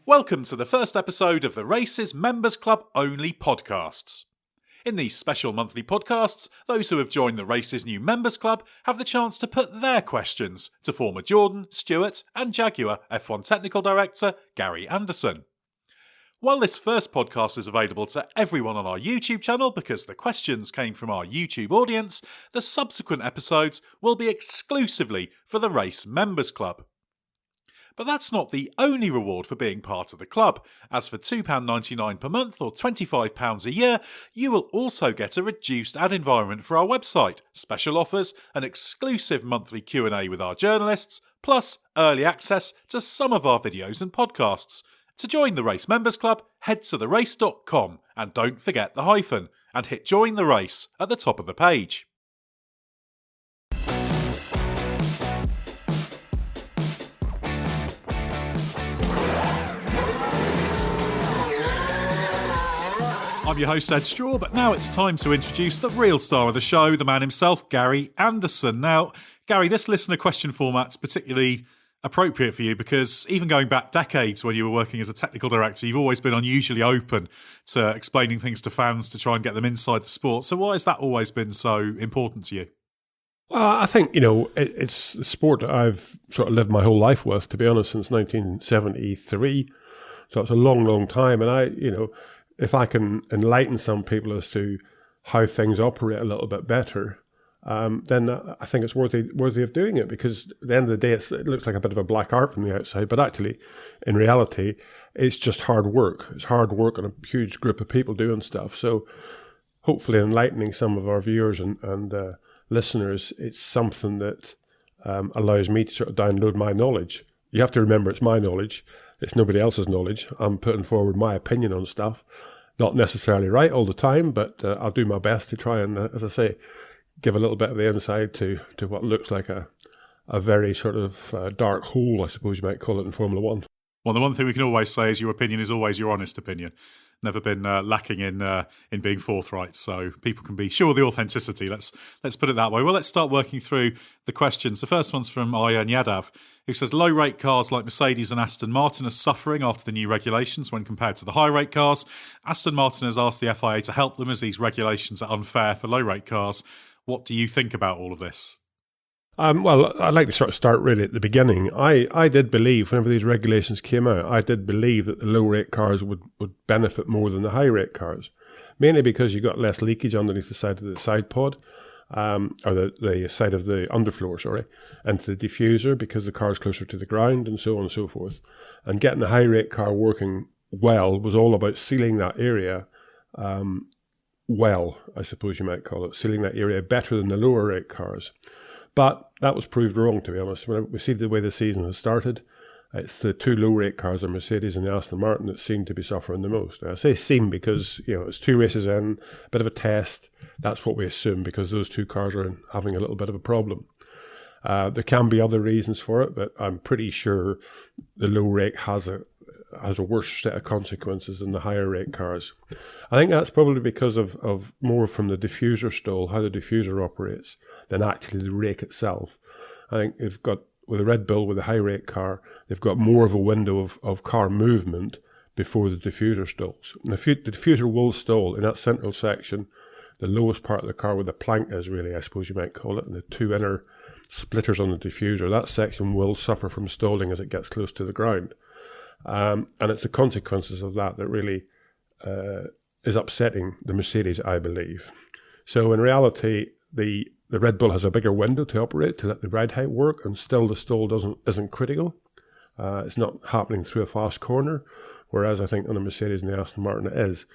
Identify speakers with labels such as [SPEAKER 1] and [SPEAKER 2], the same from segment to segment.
[SPEAKER 1] Welcome to the first episode of the Race's Members Club only podcasts. In these special monthly podcasts, those who have joined the Race's new Members Club have the chance to put their questions to former Jordan, Stewart and Jaguar F1 Technical Director Gary Anderson. While this first podcast is available to everyone on our YouTube channel because the questions came from our YouTube audience, the subsequent episodes will be exclusively for the Race Members Club. But that's not the only reward for being part of the club, as for £2.99 per month or £25 a year, you will also get a reduced ad environment for our website, special offers, an exclusive monthly Q&A with our journalists, plus early access to some of our videos and podcasts. To join the Race Members Club, head to therace.com and don't forget the hyphen, and hit Join the Race at the top of the page. I'm your host, Ed Straw, but now it's time to introduce the real star of the show, the man himself, Gary Anderson. Now, Gary, this listener question format's particularly appropriate for you because even going back decades when you were working as a technical director, you've always been unusually open to explaining things to fans to try and get them inside the sport. So why has that always been so important to you?
[SPEAKER 2] Well, I think, it's the sport that I've sort of lived my whole life with, to be honest, since 1973. So it's a long, long time. And if I can enlighten some people as to how things operate a little bit better, then I think it's worthy of doing it, because at the end of the day, it looks like a bit of a black art from the outside, but actually, in reality, it's just hard work. It's hard work on a huge group of people doing stuff. So hopefully enlightening some of our viewers and listeners, it's something that allows me to sort of download my knowledge. You have to remember it's my knowledge. It's nobody else's knowledge. I'm putting forward my opinion on stuff. Not necessarily right all the time, but I'll do my best to try and, as I say, give a little bit of the inside to what looks like a very sort of dark hole, I suppose you might call it, in Formula One.
[SPEAKER 1] Well, the one thing we can always say is your opinion is always your honest opinion. Never been lacking in being forthright, so people can be sure of the authenticity. Let's put it that way. Well, let's start working through the questions. The first one's from Ian Yadav, who says low rake cars like Mercedes and Aston Martin are suffering after the new regulations when compared to the high rake cars. Aston Martin has asked the FIA to help them as these regulations are unfair for low rake cars. What do you think about all of this?
[SPEAKER 2] Well, I'd like to sort of start really at the beginning. I did believe, whenever these regulations came out, I did believe that the low rake cars would benefit more than the high rake cars, mainly because you got less leakage underneath the side of the side pod, or the side of the underfloor, into the diffuser, because the car's closer to the ground and so on and so forth. And getting the high rake car working well was all about sealing that area well, I suppose you might call it, sealing that area better than the lower rake cars. But that was proved wrong, to be honest. When we see the way the season has started, it's the two low rake cars, the Mercedes and the Aston Martin, that seem to be suffering the most. Now, I say seem because, it's 2 races in, a bit of a test. That's what we assume, because those two cars are having a little bit of a problem. There can be other reasons for it, but I'm pretty sure the low rake has a worse set of consequences than the higher rake cars. I think that's probably because of more from the diffuser stall, how the diffuser operates, than actually the rake itself. I think they've got, with a Red Bull, with a high rake car, they've got more of a window of car movement before the diffuser stalls. And the diffuser will stall in that central section, the lowest part of the car where the plank is, really, I suppose you might call it, and the two inner splitters on the diffuser. That section will suffer from stalling as it gets close to the ground. And it's the consequences of that really is upsetting the Mercedes, I believe. So in reality, the Red Bull has a bigger window to operate, to let the ride height work, and still the stall isn't critical. It's not happening through a fast corner, whereas I think on the Mercedes and the Aston Martin it is.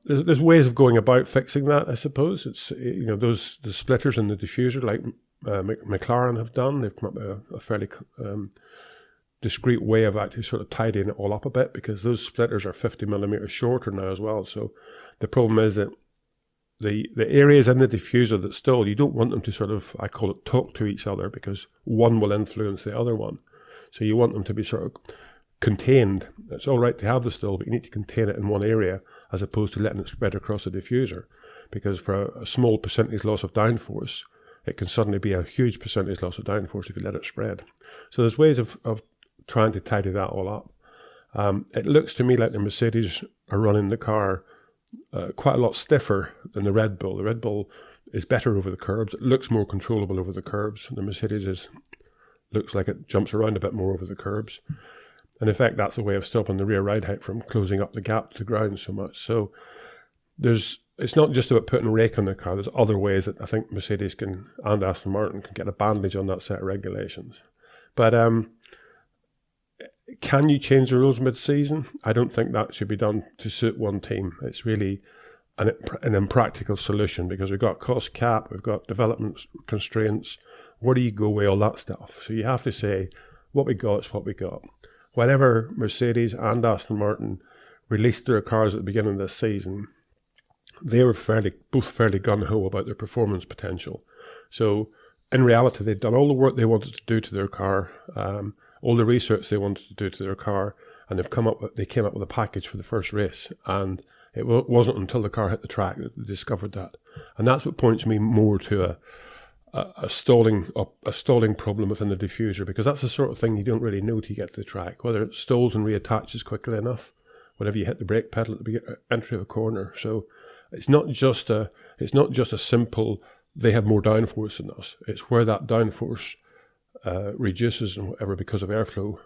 [SPEAKER 2] There's ways of going about fixing that, I suppose. It's the splitters in the diffuser, like McLaren have done. They've come up with a fairly discreet way of actually sort of tidying it all up a bit, because those splitters are 50 millimeters shorter now as well. So the problem is that the areas in the diffuser that stall, you don't want them to sort of, I call it, talk to each other, because one will influence the other one. So you want them to be sort of contained. It's all right to have the stall, but you need to contain it in one area as opposed to letting it spread across the diffuser, because for a small percentage loss of downforce, it can suddenly be a huge percentage loss of downforce if you let it spread. So there's ways of trying to tidy that all up. It looks to me like the Mercedes are running the car quite a lot stiffer than the Red Bull. The Red Bull is better over the curbs. It looks more controllable over the curbs. The Mercedes looks like it jumps around a bit more over the curbs. And in fact, that's a way of stopping the rear ride height from closing up the gap to the ground so much. So it's not just about putting rake on the car. There's other ways that I think Mercedes and Aston Martin can get a bandage on that set of regulations. But can you change the rules mid-season? I don't think that should be done to suit one team. It's really an impractical solution, because we've got cost cap, we've got development constraints. Where do you go with all that stuff? So you have to say, what we got is what we got. Whenever Mercedes and Aston Martin released their cars at the beginning of this season, they were both fairly gung-ho about their performance potential. So in reality, they'd done all the work they wanted to do to their car, all the research they wanted to do to their car, and they came up with a package for the first race. And it wasn't until the car hit the track that they discovered that. And that's what points me more to a stalling problem within the diffuser, because that's the sort of thing you don't really know till you get to the track, whether it stalls and reattaches quickly enough whenever you hit the brake pedal at the entry of a corner. So it's not just a simple, they have more downforce than us. It's where that downforce reduces and whatever because of airflow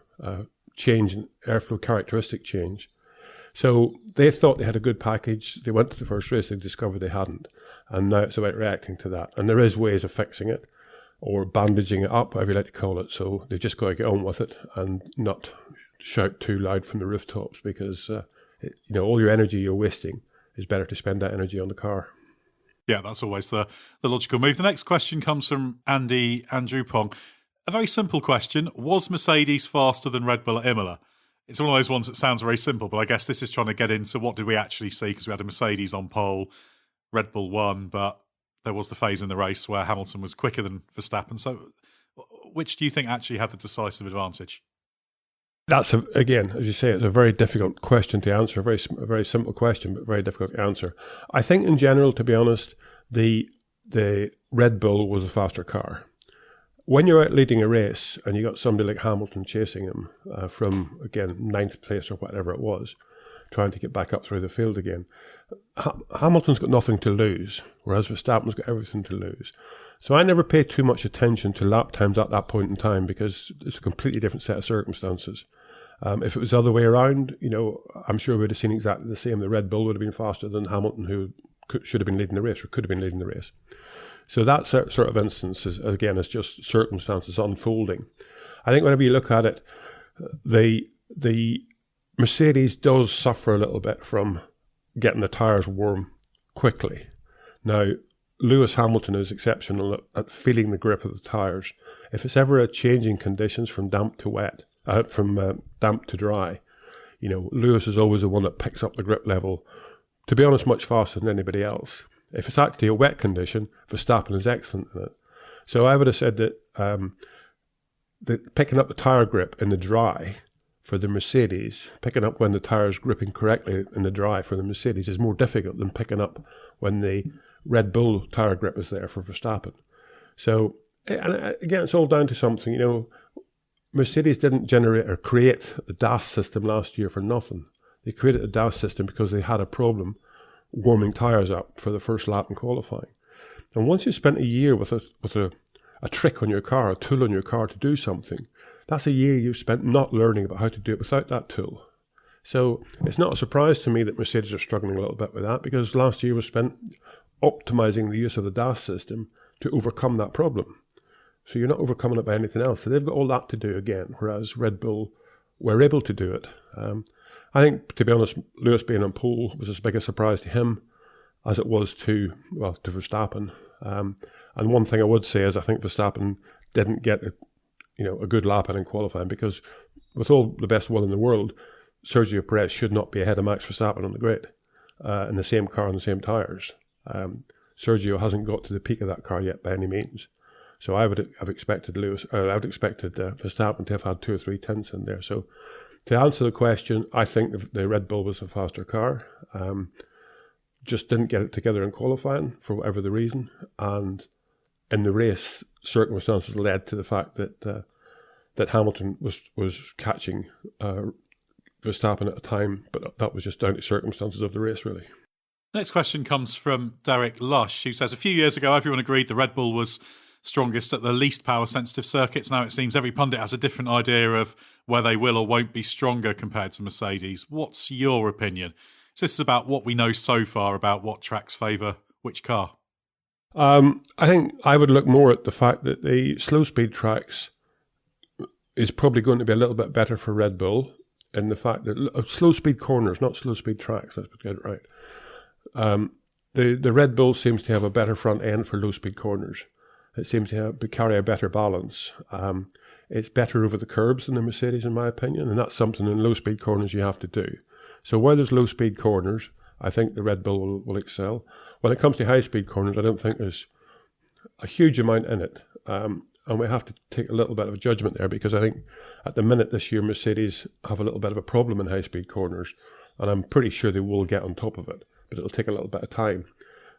[SPEAKER 2] change and airflow characteristic change. So they thought they had a good package. They went to the first race, they discovered they hadn't. And now it's about reacting to that. And there is ways of fixing it or bandaging it up, whatever you like to call it. So they've just got to get on with it and not shout too loud from the rooftops, because all your energy you're wasting is better to spend that energy on the car.
[SPEAKER 1] Yeah, that's always the logical move. The next question comes from Andrew Pong. A very simple question. Was Mercedes faster than Red Bull at Imola? It's one of those ones that sounds very simple, but I guess this is trying to get into what did we actually see, because we had a Mercedes on pole, Red Bull won, but there was the phase in the race where Hamilton was quicker than Verstappen. So which do you think actually had the decisive advantage?
[SPEAKER 2] That's, again, as you say, it's a very difficult question to answer, a very simple question, but very difficult to answer. I think in general, to be honest, the Red Bull was a faster car. When you're out leading a race and you got somebody like Hamilton chasing him from, again, 9th place or whatever it was, trying to get back up through the field again, Hamilton's got nothing to lose, whereas Verstappen's got everything to lose. So I never paid too much attention to lap times at that point in time, because it's a completely different set of circumstances. If it was the other way around, I'm sure we would have seen exactly the same. The Red Bull would have been faster than Hamilton, who should have been leading the race or could have been leading the race. So that sort of instance is just circumstances unfolding. I think whenever you look at it, the Mercedes does suffer a little bit from getting the tyres warm quickly. Now, Lewis Hamilton is exceptional at feeling the grip of the tyres. If it's ever a changing conditions from damp to wet, from damp to dry, Lewis is always the one that picks up the grip level, to be honest, much faster than anybody else. If it's actually a wet condition, Verstappen is excellent in it. So I would have said that picking up the tyre grip in the dry for the Mercedes, picking up when the tyre is gripping correctly in the dry for the Mercedes is more difficult than picking up when the Red Bull tyre grip is there for Verstappen. So, and again, it's all down to something, Mercedes didn't generate or create the DAS system last year for nothing. They created a DAS system because they had a problem warming tyres up for the first lap in qualifying. And once you spent a year with a trick on your car, a tool on your car to do something, that's a year you've spent not learning about how to do it without that tool. So it's not a surprise to me that Mercedes are struggling a little bit with that, because last year was spent optimizing the use of the DAS system to overcome that problem. So you're not overcoming it by anything else. So they've got all that to do again, whereas Red Bull were able to do it. I think, to be honest, Lewis being on pole was as big a surprise to him as it was to Verstappen. And one thing I would say is I think Verstappen didn't get a good lap in qualifying, because with all the best will in the world, Sergio Perez should not be ahead of Max Verstappen on the grid in the same car and the same tyres. Sergio hasn't got to the peak of that car yet by any means. So I would have expected Verstappen to have had 2 or 3 tenths in there. So to answer the question, I think the Red Bull was a faster car. Just didn't get it together in qualifying for whatever the reason. And in the race, circumstances led to the fact that Hamilton was catching Verstappen at a time, but that was just down to circumstances of the race, really.
[SPEAKER 1] Next question comes from Derek Lush, who says, a few years ago, everyone agreed the Red Bull was strongest at the least power-sensitive circuits. Now it seems every pundit has a different idea of where they will or won't be stronger compared to Mercedes. What's your opinion? So this is about what we know so far about what tracks favour which car.
[SPEAKER 2] I think I would look more at the fact that the slow-speed tracks is probably going to be a little bit better for Red Bull, in the fact that slow-speed corners, not slow-speed tracks, let's get it right. The Red Bull seems to have a better front end for low-speed corners. It seems to carry a better balance. It's better over the curbs than the Mercedes, in my opinion, and that's something in low-speed corners you have to do. So while there's low-speed corners, I think the Red Bull will excel. When it comes to high-speed corners, I don't think there's a huge amount in it. And we have to take a little bit of a judgment there, because I think at the minute this year, Mercedes have a little bit of a problem in high-speed corners, and I'm pretty sure they will get on top of it, but it'll take a little bit of time.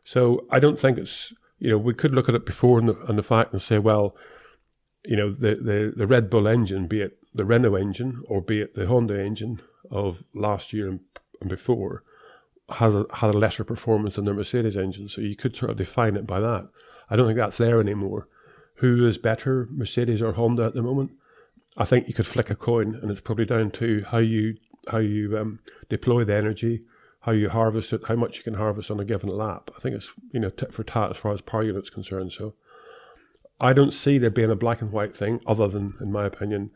[SPEAKER 2] So I don't think it's, we could look at it before and the fact and say, well, the Red Bull engine, be it the Renault engine or be it the Honda engine of last year and before, had a lesser performance than the Mercedes engine. So you could sort of define it by that. I don't think that's there anymore. Who is better, Mercedes or Honda at the moment? I think you could flick a coin, and it's probably down to how you deploy the energy, how you harvest it, how much you can harvest on a given lap. I think it's tit for tat as far as power unit's concerned. So I don't see there being a black and white thing, other than, in my opinion,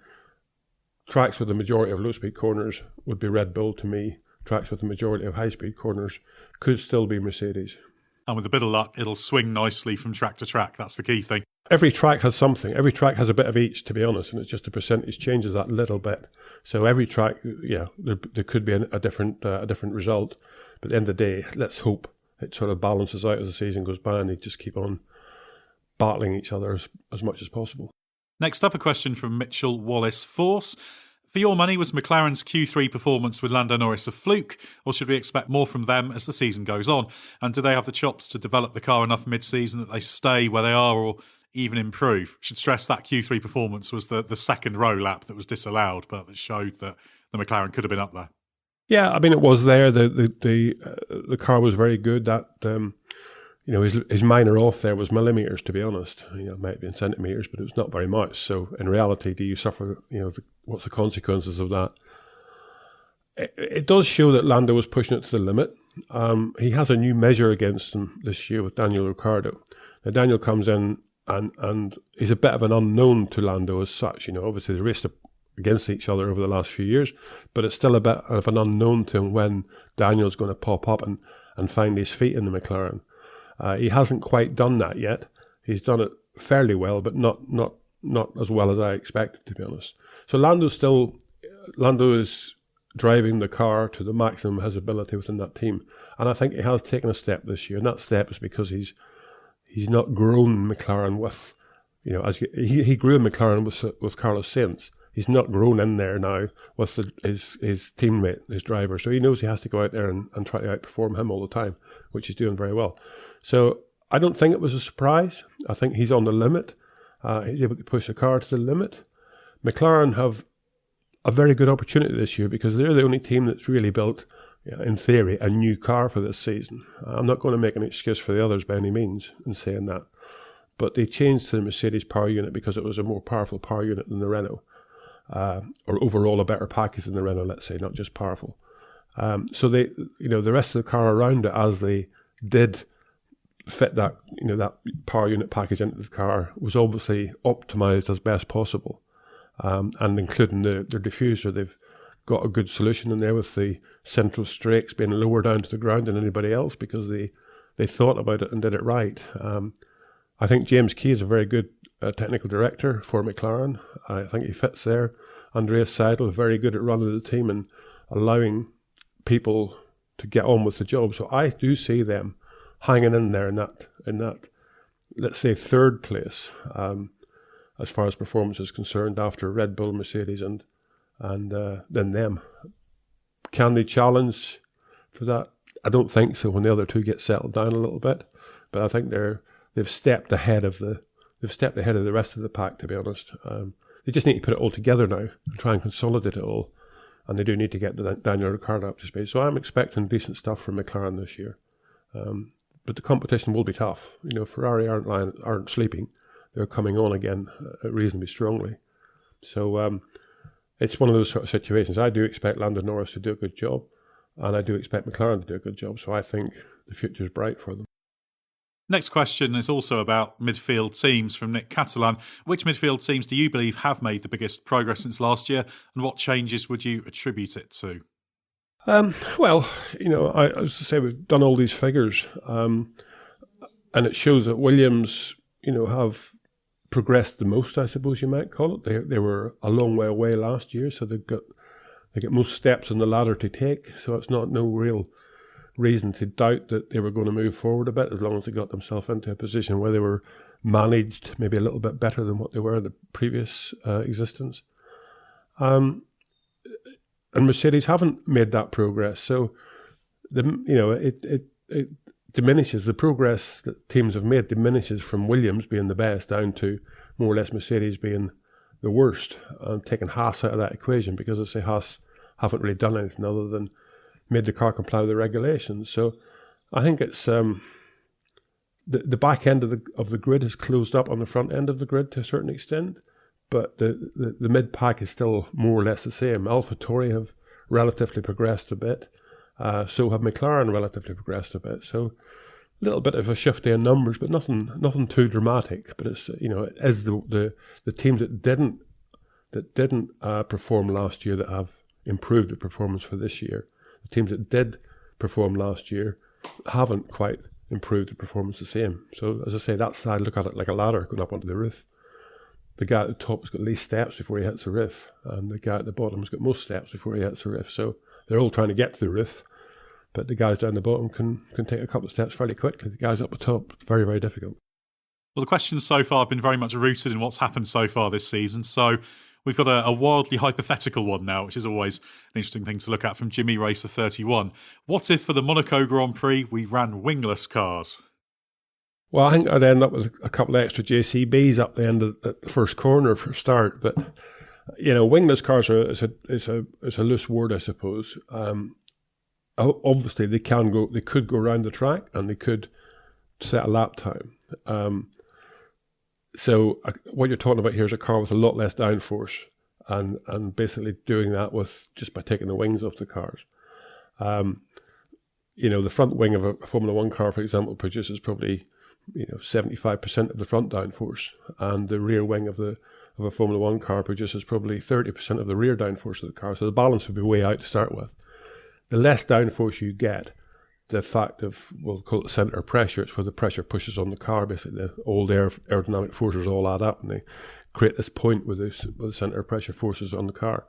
[SPEAKER 2] tracks with the majority of low-speed corners would be Red Bull to me. Tracks with the majority of high-speed corners could still be Mercedes.
[SPEAKER 1] And with a bit of luck, it'll swing nicely from track to track. That's the key thing.
[SPEAKER 2] Every track has something. Every track has a bit of each, to be honest, and it's just the percentage changes that little bit. So every track, there could be a different result. But at the end of the day, let's hope it sort of balances out as the season goes by, and they just keep on battling each other as much as possible.
[SPEAKER 1] Next up, a question from Mitchell Wallace-Force. For your money, was McLaren's Q3 performance with Lando Norris a fluke, or should we expect more from them as the season goes on? And do they have the chops to develop the car enough mid-season that they stay where they are or even improve? Should stress that Q3 performance was the second row lap that was disallowed, but that showed that the McLaren could have been up there.
[SPEAKER 2] Yeah, I mean, it was there. The car was very good. That his minor off there was millimetres, to be honest. It might be in centimetres, but it was not very much. So in reality, do you suffer? What's the consequences of that? It does show that Lando was pushing it to the limit. He has a new measure against him this year with Daniel Ricciardo. Now Daniel comes in and he's a bit of an unknown to Lando as such. Obviously they raced against each other over the last few years, but it's still a bit of an unknown to him when Daniel's going to pop up and find his feet in the McLaren. He hasn't quite done that yet. He's done it fairly well, but not as well as I expected, to be honest. So Lando is driving the car to the maximum of his ability within that team, and I think he has taken a step this year. And that step is because he's not grown McLaren with, as he grew in McLaren with Carlos Sainz. He's not grown in there now with his teammate, his driver. So he knows he has to go out there and try to outperform him all the time, which he's doing very well. So I don't think it was a surprise. I think he's on the limit. He's able to push the car to the limit. McLaren have a very good opportunity this year because they're the only team that's really built, in theory, a new car for this season. I'm not going to make an excuse for the others by any means in saying that. But they changed to the Mercedes power unit because it was a more powerful power unit than the Renault. Or overall a better package than the Renault, let's say, not just powerful. So they, the rest of the car around it, as they did fit that, that power unit package into the car, was obviously optimized as best possible. And including their diffuser, they've got a good solution in there with the central strakes being lower down to the ground than anybody else because they thought about it and did it right. I think James Key is a very good technical director for McLaren. I think he fits there. Andreas Seidel, very good at running the team and allowing people to get on with the job. So I do see them hanging in there in that let's say third place as far as performance is concerned, after Red Bull, Mercedes, and then them. Can they challenge for that? I don't think so. When the other two get settled down a little bit, but I think they've stepped ahead of the rest of the pack. To be honest, they just need to put it all together now and try and consolidate it all. And they do need to get the Daniel Ricciardo up to speed. So I'm expecting decent stuff from McLaren this year. But the competition will be tough. Ferrari aren't sleeping. They're coming on again reasonably strongly. So it's one of those sort of situations. I do expect Lando Norris to do a good job, and I do expect McLaren to do a good job. So I think the future is bright for them.
[SPEAKER 1] Next question is also about midfield teams from Nick Catalan. Which midfield teams do you believe have made the biggest progress since last year, and what changes would you attribute it to?
[SPEAKER 2] Well, I was to say we've done all these figures, and it shows that Williams, have progressed the most, I suppose you might call it. They were a long way away last year, so they get most steps on the ladder to take. So it's no real reason to doubt that they were going to move forward a bit, as long as they got themselves into a position where they were managed maybe a little bit better than what they were in the previous existence. And Mercedes haven't made that progress, so it diminishes. The progress that teams have made diminishes from Williams being the best down to more or less Mercedes being the worst, and taking Haas out of that equation, because I say Haas haven't really done anything other than made the car comply with the regulations. So I think it's the back end of the grid has closed up on the front end of the grid to a certain extent, but the mid pack is still more or less the same. AlphaTauri have relatively progressed a bit, so have McLaren relatively progressed a bit. So a little bit of a shift in numbers, but nothing too dramatic. But it's it is the teams that didn't perform last year that have improved the performance for this year. The teams that did perform last year haven't quite improved the performance the same. So as I say, that side, look at it like a ladder going up onto the roof. The guy at the top has got least steps before he hits the roof, and the guy at the bottom has got most steps before he hits the roof. So they're all trying to get to the roof, but the guys down the bottom can take a couple of steps fairly quickly. The guys up the top, very, very difficult.
[SPEAKER 1] Well, the questions so far have been very much rooted in what's happened so far this season. So we've got a wildly hypothetical one now, which is always an interesting thing to look at, from Jimmy Racer 31. What if for the Monaco Grand Prix we ran wingless cars?
[SPEAKER 2] Well, I think I'd end up with a couple of extra JCBs up the end of the first corner for a start. But wingless cars is a loose word, I suppose. Obviously, they could go around the track, and they could set a lap time. So what you're talking about here is a car with a lot less downforce, and basically doing that with just by taking the wings off the cars. The front wing of a Formula One car, for example, produces probably 75% of the front downforce, and the rear wing of a Formula One car produces probably 30% of the rear downforce of the car. So the balance would be way out to start with. The less downforce you get, the fact of, we'll call it centre of pressure, it's where the pressure pushes on the car. Basically, all the aerodynamic forces all add up, and they create this point where the centre of pressure forces on the car.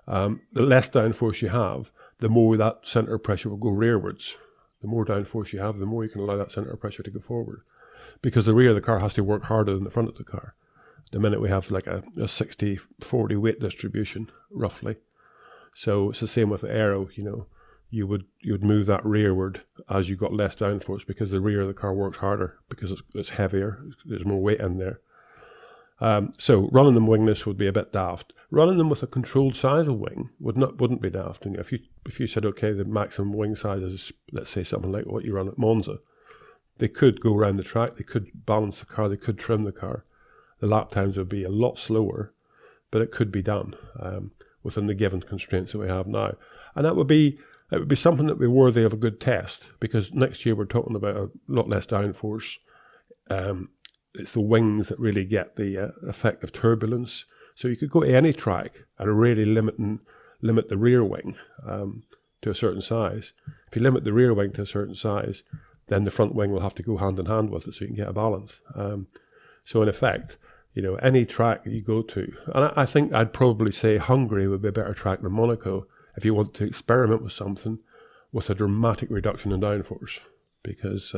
[SPEAKER 2] The less downforce you have, the more that centre of pressure will go rearwards. The more downforce you have, the more you can allow that centre of pressure to go forward, because the rear of the car has to work harder than the front of the car. At the minute we have like a 60-40 weight distribution, roughly. So it's the same with the aero. You would move that rearward as you got less downforce, because the rear of the car works harder because it's heavier. There's more weight in there. So running them wingless would be a bit daft. Running them with a controlled size of wing wouldn't be daft. And if you said, okay, the maximum wing size is, let's say, something like what you run at Monza, they could go around the track, they could balance the car, they could trim the car. The lap times would be a lot slower, but it could be done within the given constraints that we have now. And it would be something that would be worthy of a good test, because next year we're talking about a lot less downforce. It's the wings that really get the effect of turbulence. So you could go to any track and really limit the rear wing to a certain size. If you limit the rear wing to a certain size, then the front wing will have to go hand in hand with it so you can get a balance. So in effect, any track you go to, and I think I'd probably say Hungary would be a better track than Monaco if you want to experiment with something with a dramatic reduction in downforce, because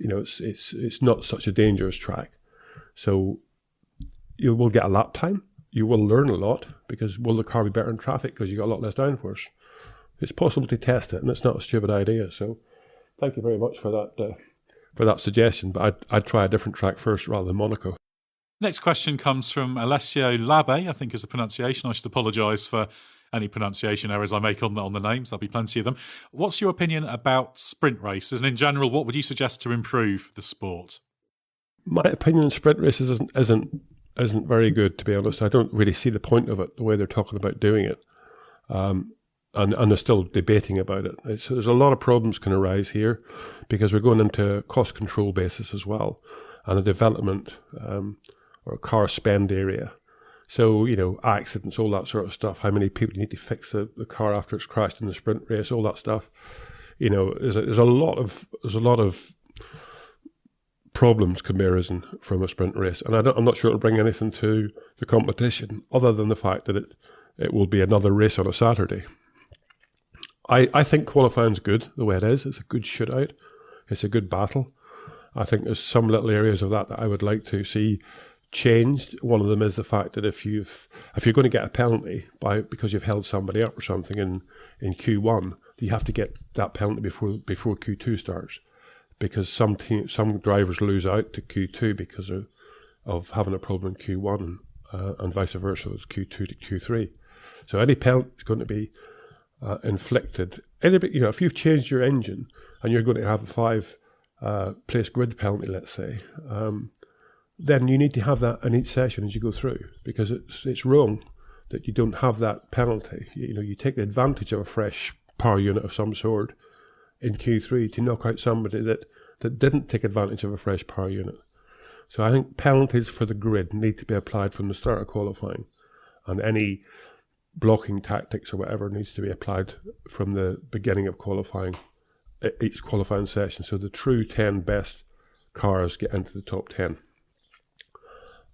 [SPEAKER 2] it's not such a dangerous track. So you will get a lap time. You will learn a lot, because will the car be better in traffic because you got a lot less downforce? It's possible to test it, and it's not a stupid idea. So thank you very much for that suggestion. But I'd try a different track first rather than Monaco.
[SPEAKER 1] Next question comes from Alessio Labe, I think is the pronunciation. I should apologise for any pronunciation errors I make on the names. There'll be plenty of them. What's your opinion about sprint races? And in general, what would you suggest to improve the sport?
[SPEAKER 2] My opinion on sprint races isn't very good, to be honest. I don't really see the point of it, the way they're talking about doing it. And they're still debating about it. There's a lot of problems can arise here, because we're going into a cost control basis as well, and a development or car spend area. So, accidents, all that sort of stuff, how many people need to fix the car after it's crashed in the sprint race, all that stuff. There's a lot of problems can be arisen from a sprint race, and I'm not sure it'll bring anything to the competition other than the fact that it will be another race on a Saturday. I think qualifying's good the way it is. It's a good shootout. It's a good battle. I think there's some little areas of that I would like to see changed. One of them is the fact that if you're going to get a penalty because you've held somebody up or something in Q1, you have to get that penalty before Q2 starts, because some drivers lose out to Q2 because of having a problem in Q1, and vice versa, it's Q2 to Q3. So any penalty is going to be inflicted. If you've changed your engine and you're going to have a 5 place grid penalty, let's say, then you need to have that in each session as you go through, because it's wrong that you don't have that penalty. You take the advantage of a fresh power unit of some sort in Q3 to knock out somebody that didn't take advantage of a fresh power unit. So I think penalties for the grid need to be applied from the start of qualifying, and any blocking tactics or whatever needs to be applied from the beginning of qualifying, each qualifying session, so the true 10 best cars get into the top 10.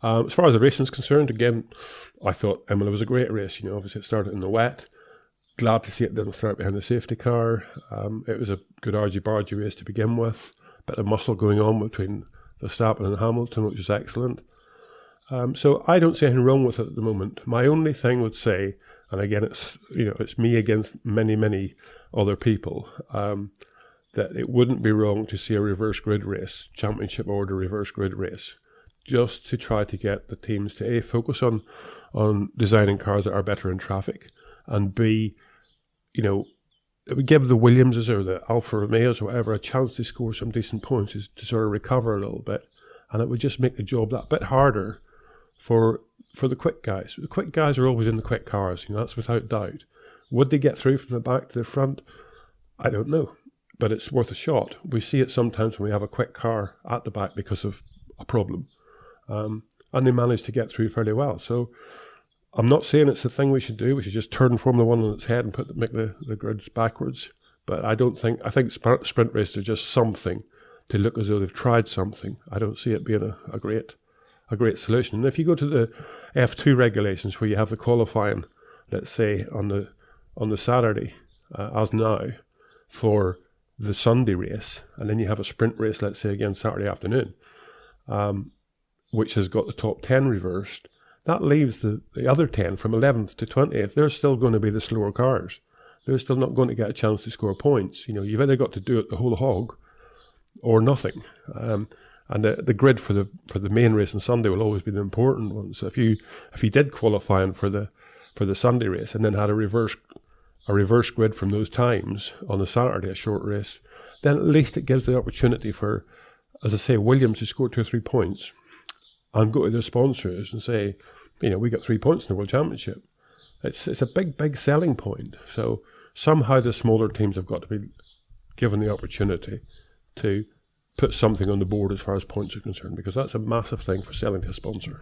[SPEAKER 2] As far as the racing is concerned, again, I thought Imola was a great race. Obviously it started in the wet. Glad to see it didn't start behind the safety car. It was a good argy-bargy race to begin with. Bit of muscle going on between Verstappen and Hamilton, which was excellent. So I don't see anything wrong with it at the moment. My only thing would say, and again, it's me against many, many other people, that it wouldn't be wrong to see a reverse grid race, championship order reverse grid race, just to try to get the teams to A, focus on designing cars that are better in traffic, and B, it would give the Williamses or the Alfa Romeos or whatever a chance to score some decent points, to sort of recover a little bit, and it would just make the job that bit harder for the quick guys. The quick guys are always in the quick cars, that's without doubt. Would they get through from the back to the front? I don't know, but it's worth a shot. We see it sometimes when we have a quick car at the back because of a problem. And they managed to get through fairly well. So I'm not saying it's the thing we should do. We should just turn Formula One on its head and make the grids backwards. But I think sprint races are just something to look as though they've tried something. I don't see it being a great solution. And if you go to the F2 regulations where you have the qualifying, let's say on the Saturday, as now, for the Sunday race, and then you have a sprint race, let's say again Saturday afternoon, which has got the top 10 reversed, that leaves the other 10 from 11th to 20th. They're still going to be the slower cars. They're still not going to get a chance to score points. You've either got to do it the whole hog or nothing. And the grid for the main race on Sunday will always be the important one. So if you did qualifying for the Sunday race and then had a reverse grid from those times on the Saturday, a short race, then at least it gives the opportunity for, as I say, Williams to score 2 or 3 points and go to their sponsors and say, we got 3 points in the World Championship. It's a big selling point. So somehow the smaller teams have got to be given the opportunity to put something on the board as far as points are concerned, because that's a massive thing for selling to a sponsor.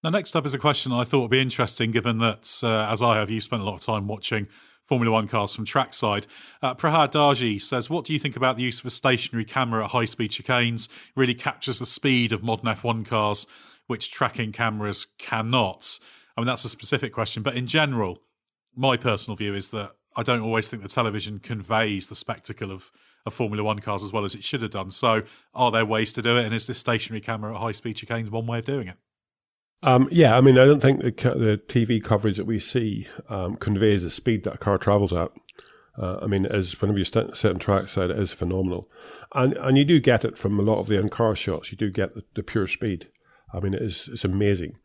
[SPEAKER 1] Now, next up is a question I thought would be interesting, given that, as I have, you spent a lot of time watching Formula One cars from trackside. Prahad Darji says, what do you think about the use of a stationary camera at high-speed chicanes? Really captures the speed of modern F1 cars, which tracking cameras cannot. I mean, that's a specific question, but in general, my personal view is that I don't always think the television conveys the spectacle of Formula One cars as well as it should have done. So are there ways to do it? And is this stationary camera at high-speed chicanes one way of doing it?
[SPEAKER 2] Yeah, I mean, I don't think the TV coverage that we see conveys the speed that a car travels at. I mean, whenever you sit on trackside, it is phenomenal. And you do get it from a lot of the in-car shots. You do get the pure speed. I mean, it's amazing.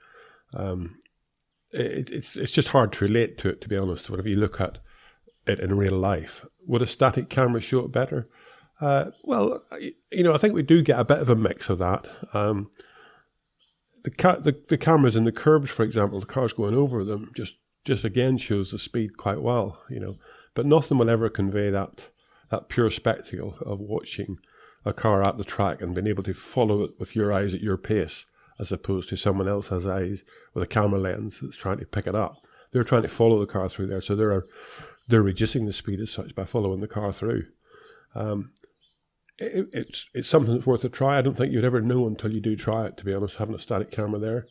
[SPEAKER 2] It's just hard to relate to it, to be honest, whenever you look at it in real life. Would a static camera show it better? Well, I think we do get a bit of a mix of that. The cameras in the curbs, for example, the cars going over them, just again shows the speed quite well, But nothing will ever convey that pure spectacle of watching a car at the track and being able to follow it with your eyes at your pace, as opposed to someone else's eyes with a camera lens that's trying to pick it up. They're trying to follow the car through there, so they're reducing the speed as such by following the car through. It's something that's worth a try. I don't think you'd ever know until you do try it, to be honest, having a static camera there.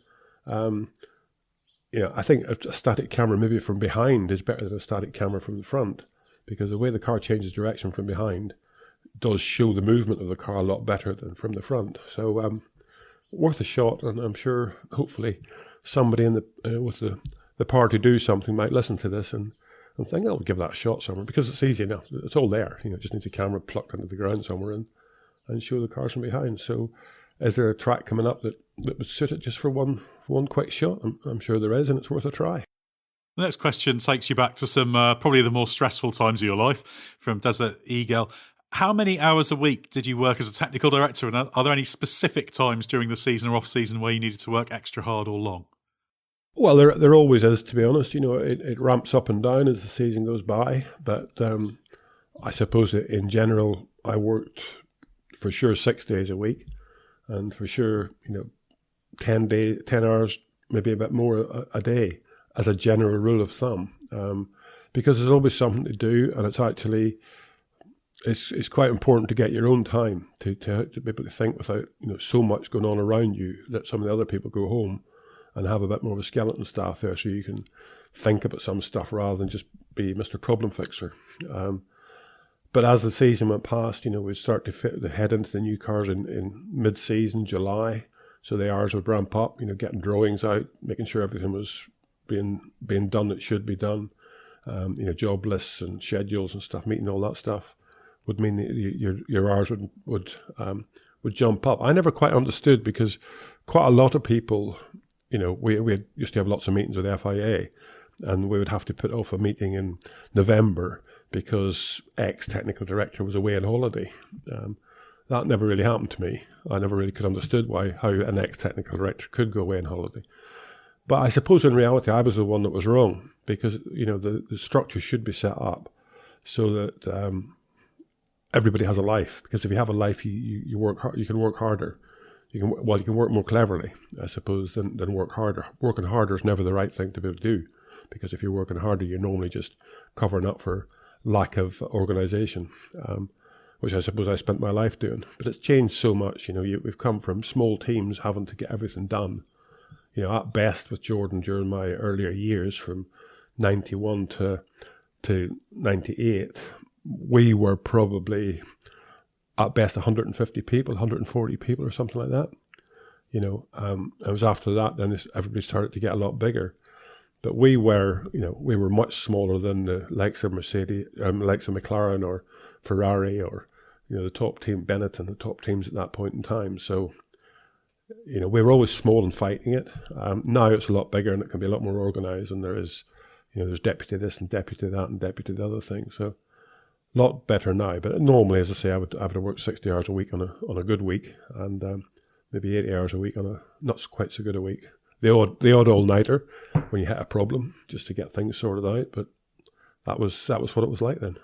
[SPEAKER 2] I think a static camera maybe from behind is better than a static camera from the front, because the way the car changes direction from behind does show the movement of the car a lot better than from the front. So worth a shot, and I'm sure hopefully somebody with the power to do something might listen to this and think, I'll give that a shot somewhere, because it's easy enough. It's all there. It just needs a camera plucked into the ground somewhere and show the cars from behind. So is there a track coming up that would suit it just for one quick shot? I'm sure there is, and it's worth a try.
[SPEAKER 1] The next question takes you back to some probably the more stressful times of your life, from Desert Eagle. How many hours a week did you work as a technical director, and are there any specific times during the season or off-season where you needed to work extra hard or long?
[SPEAKER 2] Well, there always is, to be honest. It ramps up and down as the season goes by. But I suppose that in general, I worked for sure 6 days a week, and for sure, 10 hours, maybe a bit more a day, as a general rule of thumb. Because there's always something to do, and it's quite important to get your own time to be able to think without so much going on around you that some of the other people go home and have a bit more of a skeleton staff there, so you can think about some stuff rather than just be Mr. Problem Fixer. But as the season went past, we'd start to head into the new cars in mid-season, July, so the hours would ramp up, getting drawings out, making sure everything was being done that should be done, job lists and schedules and stuff, meeting all that stuff would mean that your hours would jump up. I never quite understood, because quite a lot of people, we used to have lots of meetings with the FIA, and we would have to put off a meeting in November because ex-technical director was away on holiday. That never really happened to me. I never really could understood how an ex-technical director could go away on holiday. But I suppose in reality I was the one that was wrong, because the structure should be set up so that everybody has a life. Because if you have a life, you work hard, you can work harder. You can work more cleverly, I suppose, than work harder. Working harder is never the right thing to be able to do, because if you're working harder, you're normally just covering up for lack of organisation, which I suppose I spent my life doing. But it's changed so much. We've come from small teams having to get everything done. At best with Jordan during my earlier years, from 91 to 98, we were probably at best 150 people, 140 people or something like that. It was after that, then everybody started to get a lot bigger. But we were much smaller than the likes of Mercedes, likes of McLaren or Ferrari, or, the top team, Benetton, the top teams at that point in time. So, we were always small and fighting it. Now it's a lot bigger, and it can be a lot more organised, and there is, there's deputy this and deputy that and deputy the other thing. So, a lot better now. But normally, as I say, I would have worked 60 hours a week on a good week, and maybe 80 hours a week on a not quite so good a week. The odd all-nighter when you hit a problem, just to get things sorted out. But that was what it was like then.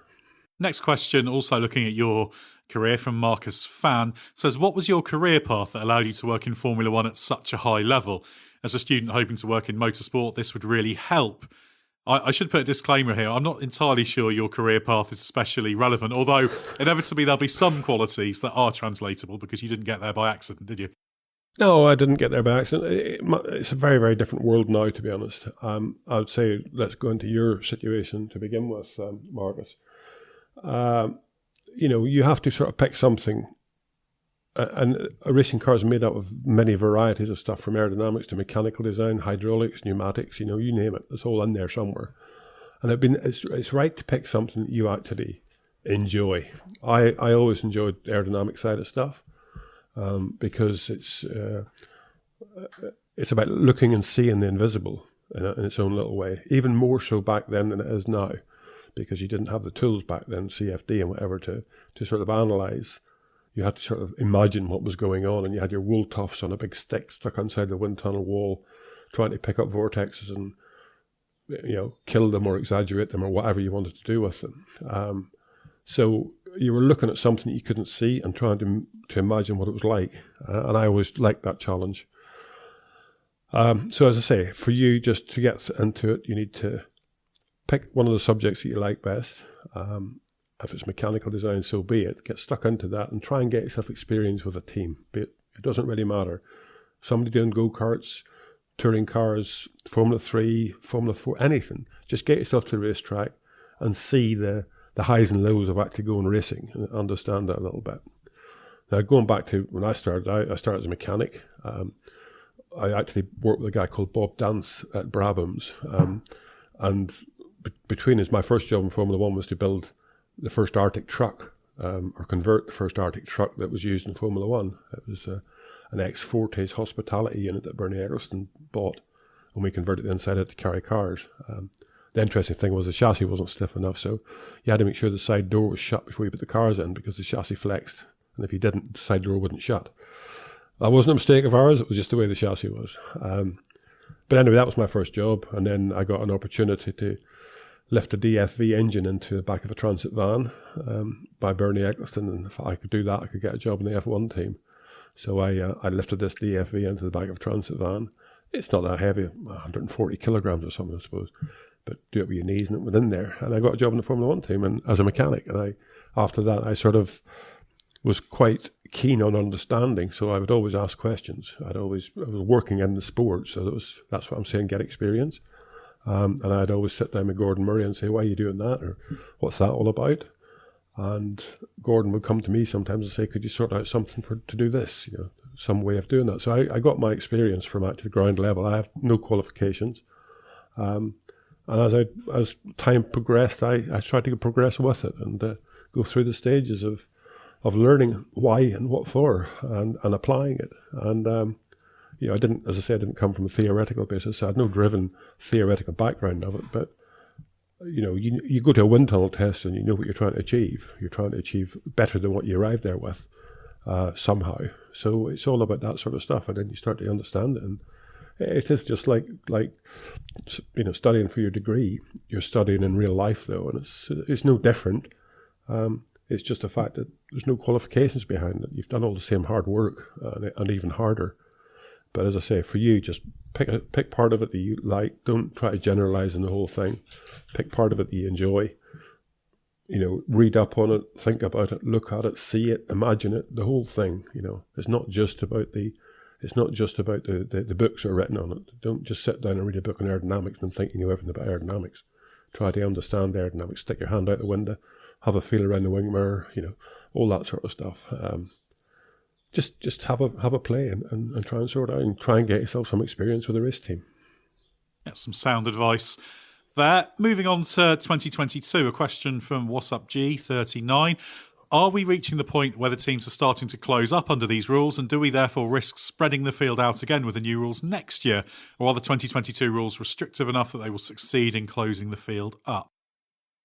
[SPEAKER 1] Next question, also looking at your career, from Marcus Fan, says, what was your career path that allowed you to work in Formula One at such a high level? As a student hoping to work in motorsport, this would really help. I should put a disclaimer here. I'm not entirely sure your career path is especially relevant, although inevitably there'll be some qualities that are translatable because you didn't get there by accident, did you?
[SPEAKER 2] No, I didn't get there by accident. It's a very, very different world now, to be honest. I would say let's go into your situation to begin with, Marcus. You have to sort of pick something. And a racing car is made up of many varieties of stuff, from aerodynamics to mechanical design, hydraulics, pneumatics, you name it. It's all in there somewhere. And it's right to pick something that you actually enjoy. I always enjoyed the aerodynamic side of stuff because it's about looking and seeing the invisible in its own little way, even more so back then than it is now, because you didn't have the tools back then, CFD and whatever, to sort of analyse. You had to sort of imagine what was going on, and you had your wool tufts on a big stick stuck inside the wind tunnel wall, trying to pick up vortexes and, kill them or exaggerate them or whatever you wanted to do with them. So you were looking at something that you couldn't see and trying to imagine what it was like. And I always liked that challenge. So as I say, for you, just to get into it, you need to pick one of the subjects that you like best. If it's mechanical design, so be it. Get stuck into that and try and get yourself experience with a team. It doesn't really matter. Somebody doing go-karts, touring cars, Formula 3, Formula 4, anything. Just get yourself to the racetrack and see the highs and lows of actually going racing and understand that a little bit. Now, going back to when I started, I started as a mechanic. I actually worked with a guy called Bob Dance at Brabham's. And between us, my first job in Formula 1 was to build the first Arctic truck, or convert the first Arctic truck that was used in Formula 1. It was an X-Fortes hospitality unit that Bernie Eccleston bought, and we converted the inside out to carry cars. The interesting thing was the chassis wasn't stiff enough, so you had to make sure the side door was shut before you put the cars in, because the chassis flexed, and if you didn't, the side door wouldn't shut. That wasn't a mistake of ours, it was just the way the chassis was. But anyway, that was my first job, and then I got an opportunity to lift a DFV engine into the back of a transit van by Bernie Eccleston, and if I could do that, I could get a job in the F1 team. So I lifted this DFV into the back of a transit van. It's not that heavy, 140 kilograms or something, I suppose, but do it with your knees and it went in there. And I got a job in the Formula 1 team and as a mechanic. And after that, I sort of was quite keen on understanding, so I would always ask questions. I was working in the sport, so that's what I'm saying, get experience. And I'd always sit down with Gordon Murray and say, why are you doing that? Or what's that all about? And Gordon would come to me sometimes and say, could you sort out something to do this? Some way of doing that. So I got my experience from actually the ground level. I have no qualifications. And as time progressed, I tried to progress with it and go through the stages of learning why and what for and applying it. And I didn't come from a theoretical basis. So I had no driven theoretical background of it, but you go to a wind tunnel test and you know what you're trying to achieve. You're trying to achieve better than what you arrived there with somehow. So it's all about that sort of stuff, and then you start to understand it. And it is just like studying for your degree. You're studying in real life though, and it's no different. It's just the fact that there's no qualifications behind it. You've done all the same hard work and even harder. But as I say, for you, just pick part of it that you like. Don't try to generalize in the whole thing. Pick part of it that you enjoy. Read up on it, think about it, look at it, see it, imagine it, the whole thing. It's not just about the books that are written on it. Don't just sit down and read a book on aerodynamics and think you know everything about aerodynamics. Try to understand aerodynamics. Stick your hand out the window, have a feel around the wing mirror. All that sort of stuff. Just have a play and try and sort it out and try and get yourself some experience with a race team.
[SPEAKER 1] That's some sound advice there. Moving on to 2022, a question from What's Up G39. Are we reaching the point where the teams are starting to close up under these rules, and do we therefore risk spreading the field out again with the new rules next year? Or are the 2022 rules restrictive enough that they will succeed in closing the field up?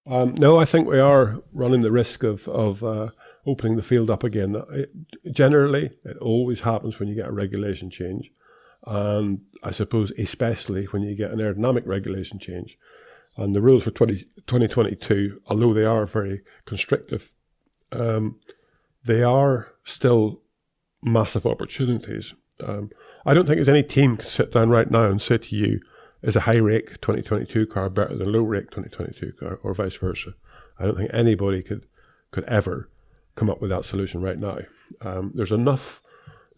[SPEAKER 2] No, I think we are running the risk of opening the field up again. Generally, it always happens when you get a regulation change. And I suppose especially when you get an aerodynamic regulation change. And the rules for 2022, although they are very constrictive, they are still massive opportunities. I don't think there's any team can sit down right now and say to you, is a high rake 2022 car better than a low rake 2022 car, or vice versa? I don't think anybody could ever come up with that solution right now. There's enough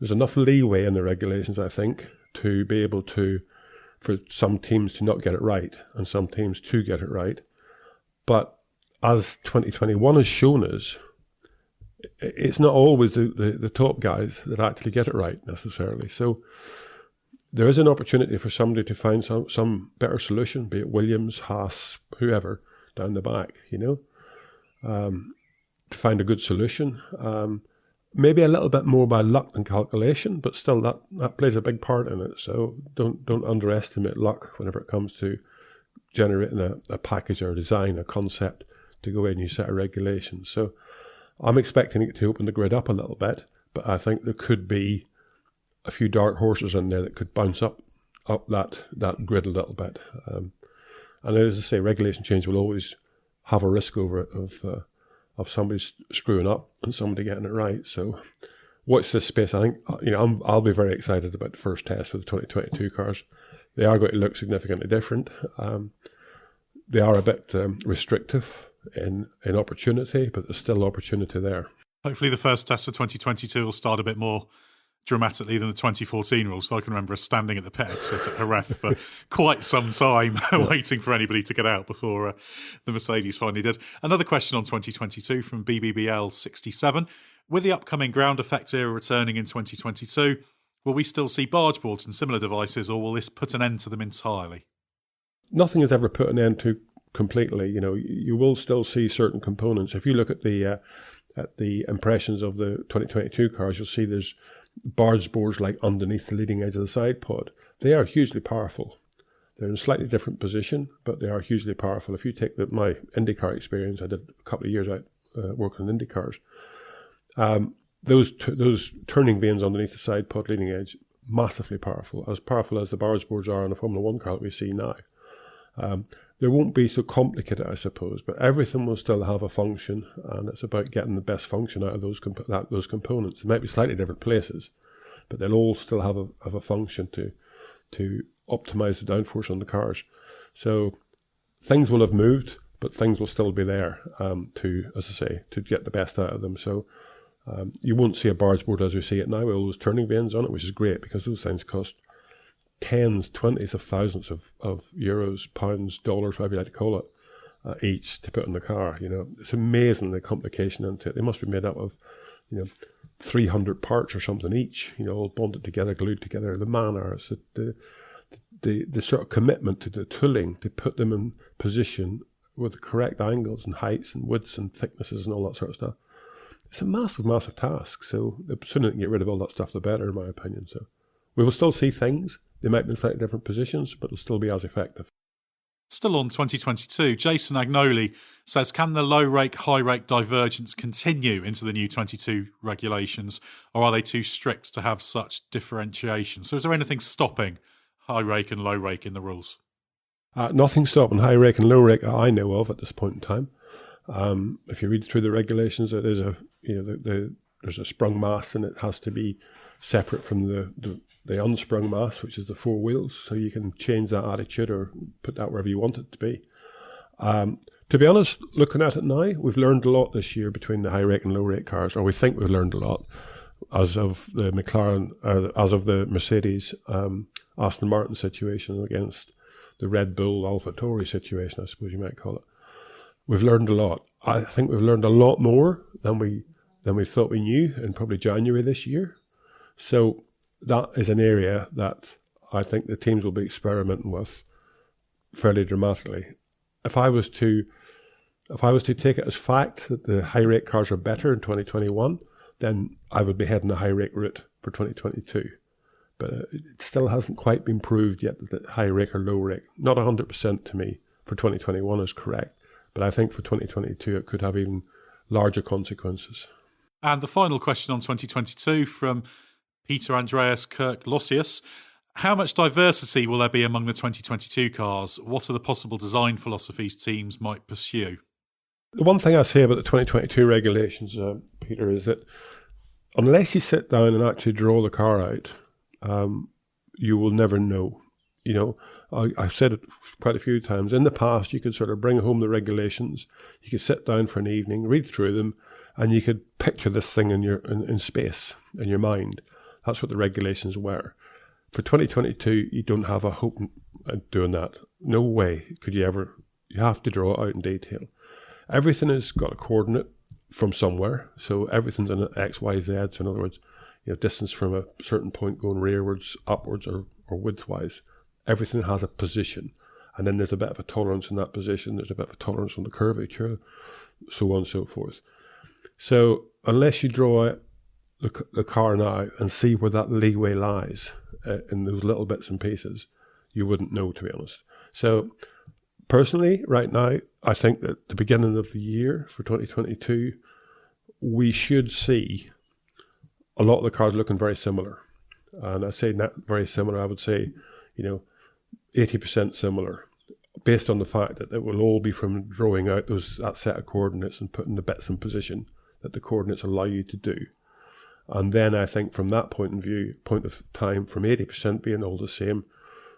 [SPEAKER 2] leeway in the regulations, I think, to be able to, for some teams to not get it right and some teams to get it right. But as 2021 has shown us, it's not always the top guys that actually get it right necessarily. So there is an opportunity for somebody to find some better solution, be it Williams, Haas, whoever down the back, to find a good solution. Maybe a little bit more by luck than calculation, but still that plays a big part in it. So don't underestimate luck whenever it comes to generating a package or a design, a concept to go in a new set of regulations. So I'm expecting it to open the grid up a little bit, but I think there could be a few dark horses in there that could bounce up that grid a little bit. And as I say, regulation change will always have a risk over it of somebody screwing up and somebody getting it right. So watch this space. I think I'll be very excited about the first test for the 2022 cars. They are going to look significantly different. They are a bit restrictive in opportunity, but there's still opportunity there.
[SPEAKER 1] Hopefully the first test for 2022 will start a bit more dramatically than the 2014 rules. So I can remember us standing at the pit exit at Jerez for quite some time waiting for anybody to get out before the Mercedes finally did. Another question on 2022 from BBBL67. With the upcoming ground effect era returning in 2022, will we still see bargeboards and similar devices, or will this put an end to them entirely?
[SPEAKER 2] Nothing is ever put an end to completely. You will still see certain components. If you look at the impressions of the 2022 cars, you'll see there's bargeboards like underneath the leading edge of the side pod. They are hugely powerful. They're in a slightly different position, but they are hugely powerful. If you take my IndyCar experience, I did a couple of years out working on IndyCars. Those turning vanes underneath the side pod leading edge, massively powerful as the bargeboards are on a Formula 1 car that we see now. They won't be so complicated, I suppose, but everything will still have a function, and it's about getting the best function out of those components. They might be slightly different places, but they'll all still have a function to optimize the downforce on the cars. So things will have moved, but things will still be there to get the best out of them. So you won't see a bargeboard as we see it now with all those turning vanes on it, which is great because those things cost tens, 20s of thousands of euros, pounds, dollars, whatever you like to call it, each to put in the car. It's amazing the complication into it. They must be made up of 300 parts or something each, all bonded together, glued together. The manner, the sort of commitment to the tooling to put them in position with the correct angles and heights and widths and thicknesses and all that sort of stuff. It's a massive, massive task. So the sooner they can get rid of all that stuff, the better, in my opinion. So we will still see things. They might be in slightly different positions, but they'll still be as effective.
[SPEAKER 1] Still on 2022, Jason Agnoli says, can the low rake, high rake divergence continue into the new 22 regulations, or are they too strict to have such differentiation? So is there anything stopping high rake and low rake in the rules?
[SPEAKER 2] Nothing stopping high rake and low rake I know of at this point in time. If you read through the regulations, it is there's a sprung mass, and it has to be separate from the unsprung mass, which is the four wheels, so you can change that attitude or put that wherever you want it to be. To be honest, looking at it now, we've learned a lot this year between the high rake and low rake cars, or we think we've learned a lot as of the McLaren, as of the Mercedes Aston Martin situation against the Red Bull AlphaTauri situation, I suppose you might call it. We've learned a lot. I think we've learned a lot more than we thought we knew in probably January this year. So that is an area that I think the teams will be experimenting with fairly dramatically. If I was to take it as fact that the high rake cars are better in 2021, then I would be heading the high rake route for 2022. But it still hasn't quite been proved yet that high rake or low rake, not 100% to me, for 2021 is correct. But I think for 2022 it could have even larger consequences.
[SPEAKER 1] And the final question on 2022 from Peter Andreas Kirk Lossius. How much diversity will there be among the 2022 cars? What are the possible design philosophies teams might pursue?
[SPEAKER 2] The one thing I say about the 2022 regulations, Peter, is that unless you sit down and actually draw the car out, you will never know. I've said it quite a few times. In the past, you could sort of bring home the regulations. You could sit down for an evening, read through them, and you could picture this thing in space, in your mind. That's what the regulations were. For 2022, you don't have a hope of doing that. No way could you ever. You have to draw it out in detail. Everything has got a coordinate from somewhere. So everything's in X, Y, Z. So in other words, distance from a certain point going rearwards, upwards, or widthwise. Everything has a position. And then there's a bit of a tolerance in that position. There's a bit of a tolerance on the curvature, so on and so forth. So unless you draw out the car now and see where that leeway lies in those little bits and pieces, you wouldn't know, to be honest. So personally, right now, I think that the beginning of the year for 2022, we should see a lot of the cars looking very similar. And I say not very similar, I would say, 80% similar, based on the fact that it will all be from drawing out that set of coordinates and putting the bits in position that the coordinates allow you to do. And then I think from that point of time, from 80% being all the same,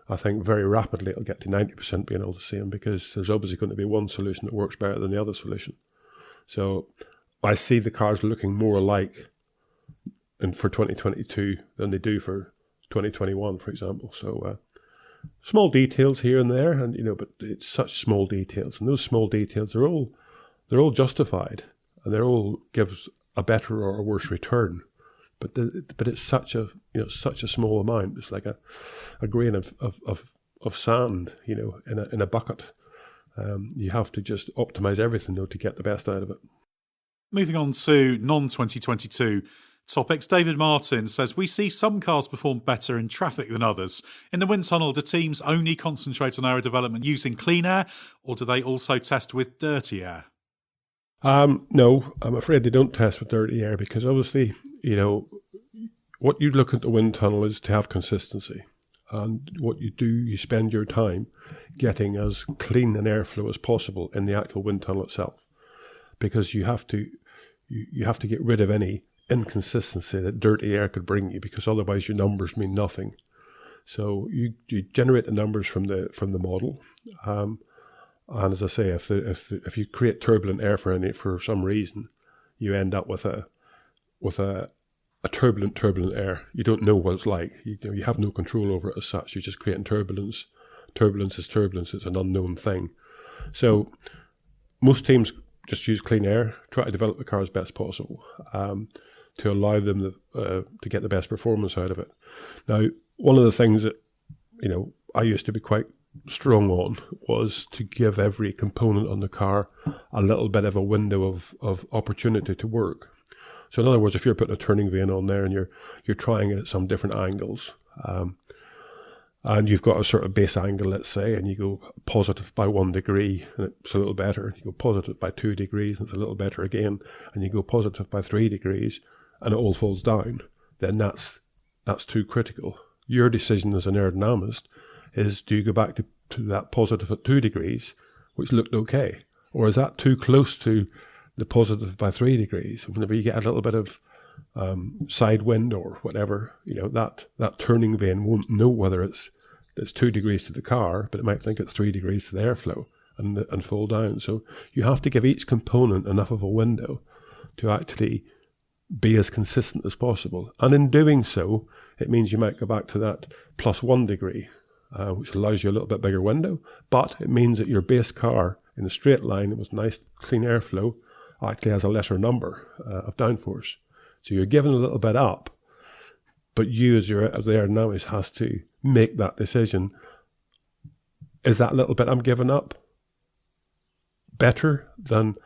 [SPEAKER 2] I think very rapidly it'll get to 90% being all the same, because there's obviously going to be one solution that works better than the other solution. So I see the cars looking more alike for 2022 than they do for 2021, for example. So small details here and there, and but it's such small details, and those small details are all justified, and they all gives a better or a worse return. But it's such a small amount. It's like a grain of sand, in a bucket. You have to just optimize everything though to get the best out of it.
[SPEAKER 1] Moving on to non-2022 topics, David Martin says, we see some cars perform better in traffic than others. In the wind tunnel, do teams only concentrate on aero development using clean air, or do they also test with dirty air?
[SPEAKER 2] No, I'm afraid they don't test with dirty air, because obviously, what you look at the wind tunnel is to have consistency. And what you do, you spend your time getting as clean an airflow as possible in the actual wind tunnel itself, because you have to get rid of any inconsistency that dirty air could bring you, because otherwise your numbers mean nothing. So you generate the numbers from the model. And as I say, if you create turbulent air for some reason, you end up with a turbulent air. You don't know what it's like. You have no control over it as such. You're just creating turbulence. Turbulence is turbulence. It's an unknown thing. So most teams just use clean air, try to develop the car as best possible, to allow them to get the best performance out of it. Now, one of the things that I used to be quite strong on was to give every component on the car a little bit of a window of opportunity to work. So in other words, if you're putting a turning vane on there and you're trying it at some different angles, and you've got a sort of base angle, let's say, and you go positive by 1 degree and it's a little better, you go positive by 2 degrees and it's a little better again, and you go positive by 3 degrees and it all falls down, then that's too critical. Your decision as an aerodynamist is, do you go back to that positive at 2 degrees, which looked okay? Or is that too close to the positive by 3 degrees? Whenever you get a little bit of side wind or whatever, that turning vane won't know whether it's 2 degrees to the car, but it might think it's 3 degrees to the airflow and fall down. So you have to give each component enough of a window to actually be as consistent as possible. And in doing so, it means you might go back to that plus 1 degree, which allows you a little bit bigger window, but it means that your base car in a straight line with nice clean airflow actually has a lesser number of downforce. So you're giving a little bit up, but you as the aerodynamist has to make that decision. Is that little bit I'm giving up better than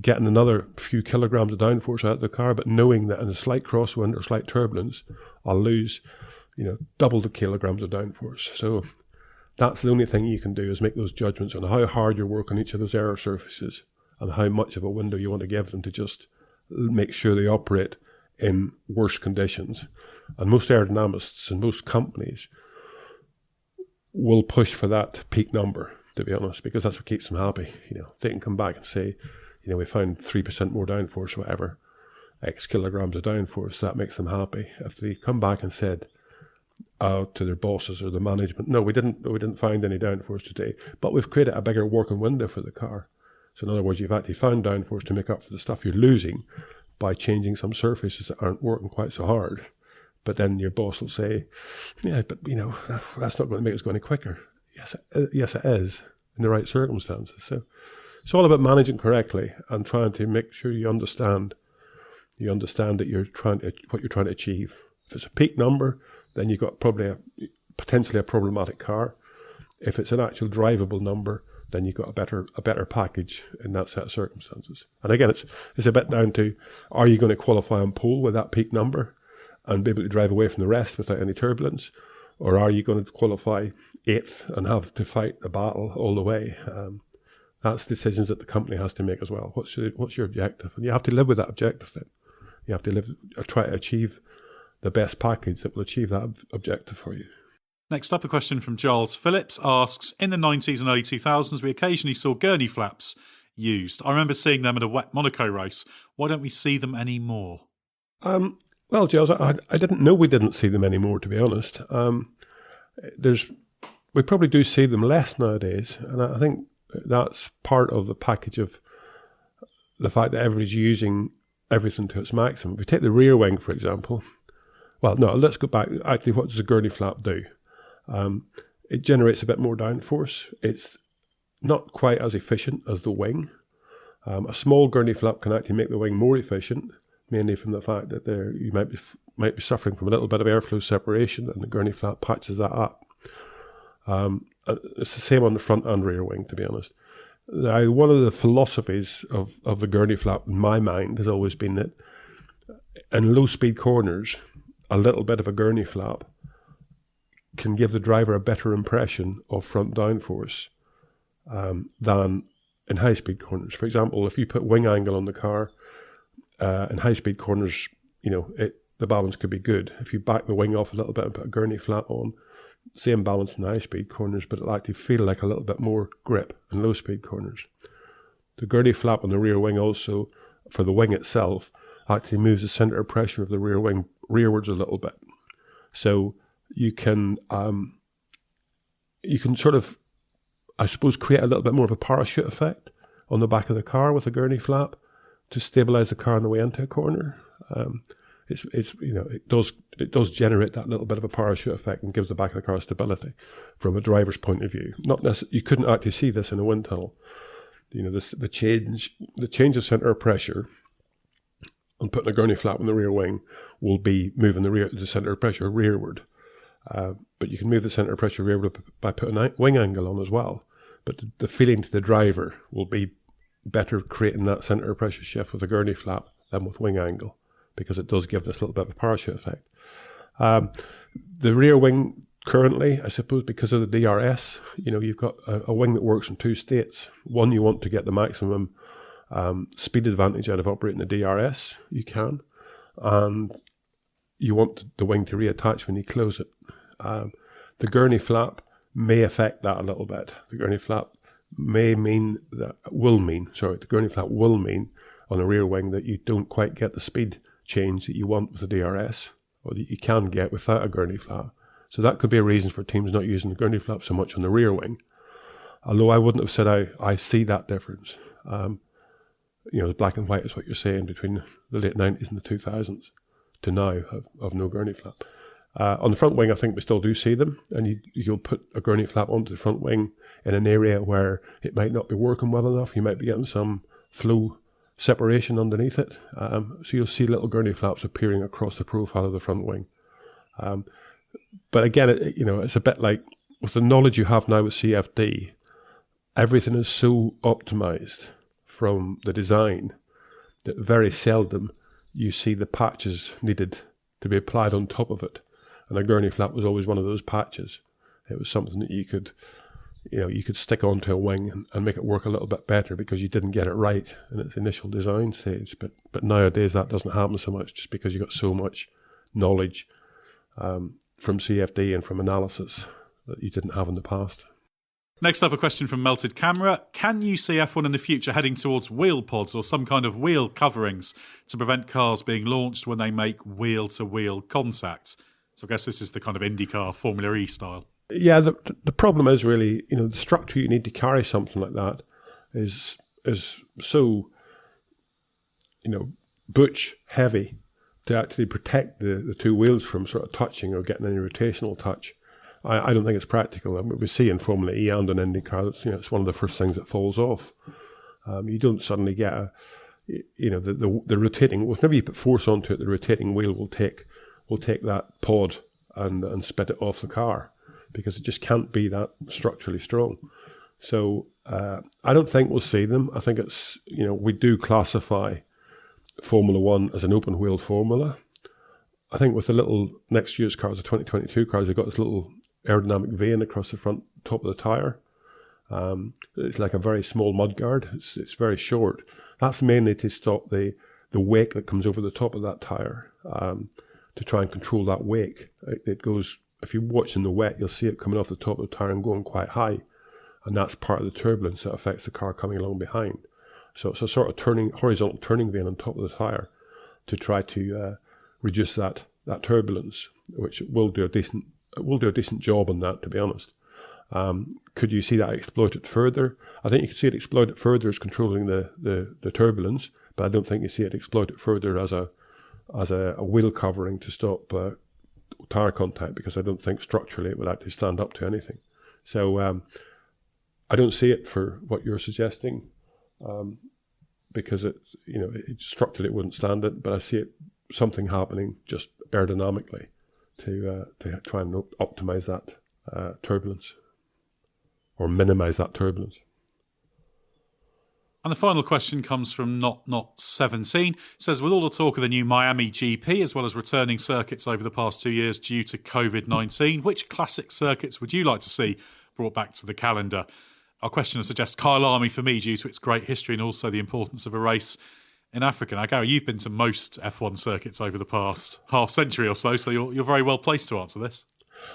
[SPEAKER 2] getting another few kilograms of downforce out of the car, but knowing that in a slight crosswind or slight turbulence, I'll lose, double the kilograms of downforce. So that's the only thing you can do, is make those judgments on how hard you work on each of those aero surfaces and how much of a window you want to give them to just make sure they operate in worse conditions. And most aerodynamists and most companies will push for that peak number, to be honest, because that's what keeps them happy. They can come back and say, we found 3% more downforce, whatever, X kilograms of downforce, that makes them happy. If they come back and said, to their bosses or the management. No, we didn't find any downforce today, but we've created a bigger working window for the car. So in other words, you've actually found downforce to make up for the stuff you're losing by changing some surfaces that aren't working quite so hard. But then your boss will say, yeah, but that's not going to make us go any quicker. Yes, it is in the right circumstances. So it's all about managing correctly and trying to make sure you understand that what you're trying to achieve. If it's a peak number, then you've got probably potentially a problematic car. If it's an actual drivable number, then you've got a better package in that set of circumstances. And again, it's a bit down to, are you going to qualify on pole with that peak number and be able to drive away from the rest without any turbulence? Or are you going to qualify 8th and have to fight the battle all the way? That's decisions that the company has to make as well. What's your objective? And you have to live with that objective then. You have to try to achieve the best package that will achieve that objective for you.
[SPEAKER 1] Next up, a question from Giles Phillips asks, in the 90s and early 2000s, we occasionally saw Gurney flaps used. I remember seeing them at a wet Monaco race. Why don't we see them anymore?
[SPEAKER 2] Well, Giles, I didn't know we didn't see them anymore, to be honest. We probably do see them less nowadays, and I think that's part of the package of the fact that everybody's using everything to its maximum. If we take the rear wing, for example, well, no, let's go back. Actually, what does a Gurney flap do? It generates a bit more downforce. It's not quite as efficient as the wing. A small Gurney flap can actually make the wing more efficient, mainly from the fact that you might be suffering from a little bit of airflow separation, and the Gurney flap patches that up. It's the same on the front and rear wing, to be honest. Now, one of the philosophies of the Gurney flap, in my mind, has always been that in low-speed corners, a little bit of a Gurney flap can give the driver a better impression of front downforce than in high-speed corners. For example, if you put wing angle on the car, in high-speed corners, the balance could be good. If you back the wing off a little bit and put a Gurney flap on, same balance in the high-speed corners, but it'll actually feel like a little bit more grip in low-speed corners. The Gurney flap on the rear wing also, for the wing itself, actually moves the centre of pressure of the rear wing rearwards a little bit. So you can sort of, I suppose, create a little bit more of a parachute effect on the back of the car with a Gurney flap to stabilise the car on the way into a corner. It does generate that little bit of a parachute effect and gives the back of the car stability from a driver's point of view. You couldn't actually see this in a wind tunnel. The change of centre of pressure on putting a Gurney flap on the rear wing will be moving the centre of pressure rearward. But you can move the centre of pressure rearward by putting a wing angle on as well. But the feeling to the driver will be better creating that centre of pressure shift with a Gurney flap than with wing angle, because it does give this little bit of a parachute effect. The rear wing currently, I suppose, because of the DRS, you've got a wing that works in two states. One, you want to get the maximum speed advantage out of operating the DRS, you can, and you want the wing to reattach when you close it. The Gurney flap may affect that a little bit. The Gurney flap will mean on a rear wing that you don't quite get the speed change that you want with the DRS, or that you can get without a Gurney flap. So that could be a reason for teams not using the Gurney flap so much on the rear wing. Although I wouldn't have said I see that difference. Black and white is what you're saying between the late 90s and the 2000s to now of no Gurney flap. On the front wing, I think we still do see them, and you'll put a Gurney flap onto the front wing in an area where it might not be working well enough. You might be getting some flow separation underneath it. So you'll see little Gurney flaps appearing across the profile of the front wing. But again, it's a bit like with the knowledge you have now with CFD, everything is so optimized from the design that very seldom you see the patches needed to be applied on top of it. And a Gurney flap was always one of those patches. It was something that you could stick onto a wing and make it work a little bit better because you didn't get it right in its initial design stage. But nowadays that doesn't happen so much, just because you've got so much knowledge from CFD and from analysis that you didn't have in the past.
[SPEAKER 1] Next up, a question from Melted Camera. Can you see F1 in the future heading towards wheel pods or some kind of wheel coverings to prevent cars being launched when they make wheel-to-wheel contact? So I guess this is the kind of IndyCar Formula E style.
[SPEAKER 2] Yeah, the problem is really, the structure you need to carry something like that is so, butch heavy to actually protect the two wheels from sort of touching or getting any rotational touch. I don't think it's practical. I mean, we see in Formula E and in IndyCar, it's one of the first things that falls off. You don't suddenly get the rotating. Whenever you put force onto it, the rotating wheel will take that pod and spit it off the car, because it just can't be that structurally strong. So I don't think we'll see them. I think it's, we do classify Formula One as an open wheel formula. I think with the little next year's cars, the 2022 cars, they've got this little aerodynamic vein across the front top of the tyre. It's like a very small mudguard. It's very short. That's mainly to stop the wake that comes over the top of that tyre, to try and control that wake. It goes, if you're watching the wet, you'll see it coming off the top of the tyre and going quite high. And that's part of the turbulence that affects the car coming along behind. So it's a sort of horizontal turning vein on top of the tyre to try to reduce that turbulence, which will do a decent job on that, to be honest. Could you see that exploited further? I think you could see it exploited further as controlling the turbulence, but I don't think you see it exploited further as a wheel covering to stop tyre contact, because I don't think structurally it would actually stand up to anything. So I don't see it for what you're suggesting, because structurally it wouldn't stand it, but I see something happening just aerodynamically to try and optimize that turbulence, or minimize that turbulence.
[SPEAKER 1] And the final question comes from Not17. It says, with all the talk of the new Miami GP, as well as returning circuits over the past 2 years due to COVID-19, which classic circuits would you like to see brought back to the calendar? Our questioner suggests Kyalami for me, due to its great history and also the importance of a race in Africa. Now, Gary, you've been to most F1 circuits over the past half century or so you're very well placed to answer this.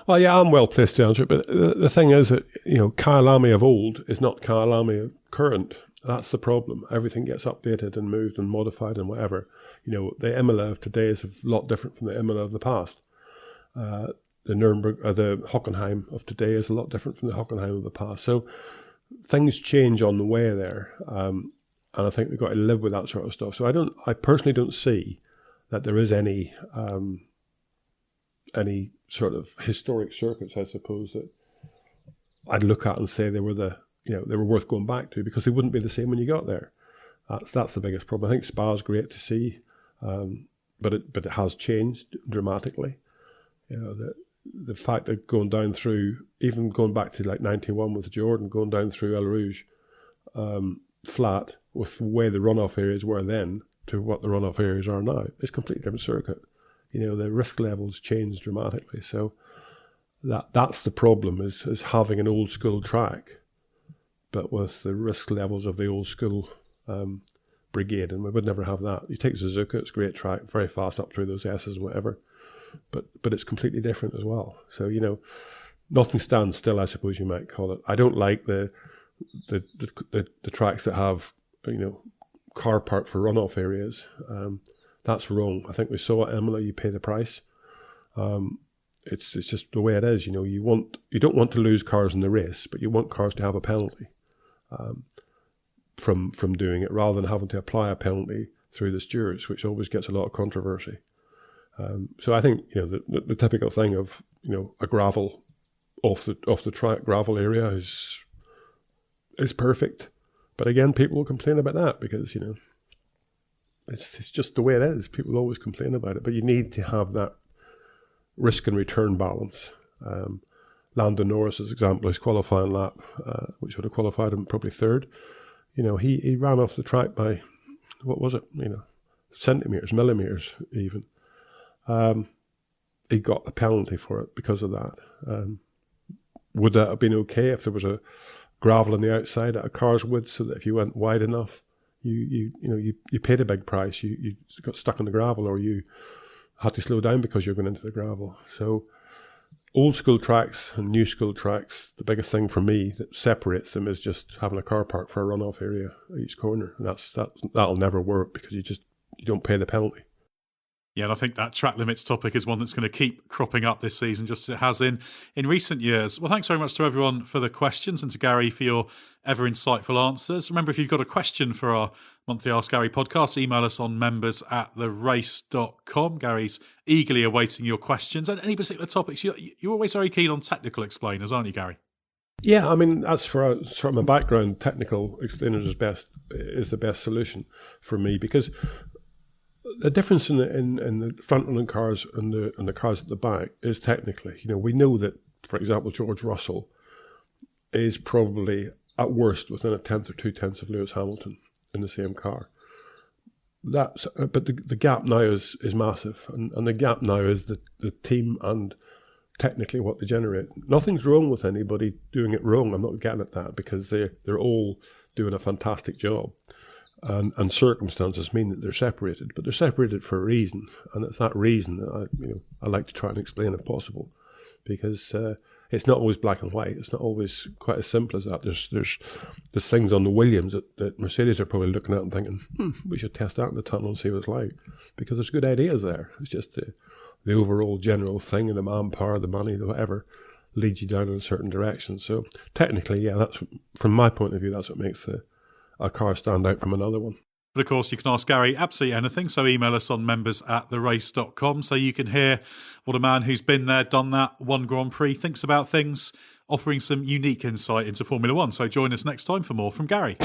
[SPEAKER 2] Well, yeah, I'm well placed to answer it, but the thing is that, Kyalami of old is not Kyalami of current. That's the problem. Everything gets updated and moved and modified and whatever. The Imola of today is a lot different from the Imola of the past. The Nürburgring, the Hockenheim of today is a lot different from the Hockenheim of the past. So things change on the way there, and I think we've got to live with that sort of stuff. So I personally don't see that there is any sort of historic circuits, I suppose, that I'd look at and say they were they were worth going back to, because they wouldn't be the same when you got there. That's the biggest problem. I think Spa's great to see, but it has changed dramatically. The fact that going down through, even going back to like 91 with Jordan, going down through El Rouge flat, with the way the runoff areas were then to what the runoff areas are now, it's a completely different circuit. The risk levels changed dramatically. So that's the problem, is having an old school track, but with the risk levels of the old school brigade, and we would never have that. You take Suzuka, it's a great track, very fast up through those S's and whatever, but it's completely different as well. So nothing stands still, I suppose you might call it. I don't like the tracks that have car park for runoff areas. That's wrong. I think we saw at Imola, you pay the price. It's just the way it is. You don't want to lose cars in the race, but you want cars to have a penalty from doing it, rather than having to apply a penalty through the stewards, which always gets a lot of controversy. So I think the typical thing of a gravel off the track gravel area is perfect, but again, people will complain about that because it's just the way it is. People always complain about it, but you need to have that risk and return balance. Lando Norris's example, his qualifying lap, which would have qualified him probably third. He ran off the track by, what was it? Centimetres, millimetres even. He got a penalty for it because of that. Would that have been okay if there was a gravel on the outside at a car's width, so that if you went wide enough, you paid a big price. You got stuck in the gravel, or you had to slow down because you're going into the gravel. So old school tracks and new school tracks, the biggest thing for me that separates them is just having a car park for a runoff area at each corner. And that'll never work because you don't pay the penalty.
[SPEAKER 1] Yeah, and I think that track limits topic is one that's going to keep cropping up this season, just as it has in recent years. Well, thanks very much to everyone for the questions and to Gary for your ever insightful answers. Remember, if you've got a question for our monthly Ask Gary podcast, email us on members@therace.com. Gary's eagerly awaiting your questions. And any particular topics? You're always very keen on technical explainers, aren't you, Gary?
[SPEAKER 2] Yeah, I mean, that's from my background, technical explainers is the best solution for me, because the difference in the front-running cars and the cars at the back is technically. We know that, for example, George Russell is probably at worst within a tenth or 2/10 of Lewis Hamilton in the same car. But the gap now is massive, and the gap now is the team and technically what they generate. Nothing's wrong with anybody doing it wrong. I'm not getting at that, because they're all doing a fantastic job. And circumstances mean that they're separated, but they're separated for a reason, and it's that reason that I like to try and explain if possible, because it's not always black and white. It's not always quite as simple as that. There's things on the Williams that Mercedes are probably looking at and thinking, we should test that in the tunnel and see what it's like, because there's good ideas there. It's just the overall general thing, and the manpower, the money, the whatever, leads you down in a certain direction. So technically, yeah, that's, from my point of view, that's what makes a car stand out from another one.
[SPEAKER 1] But of course, you can ask Gary absolutely anything, so email us on members@therace.com so you can hear what a man who's been there, done that, won Grand Prix, thinks about things, offering some unique insight into Formula One. So join us next time for more from Gary.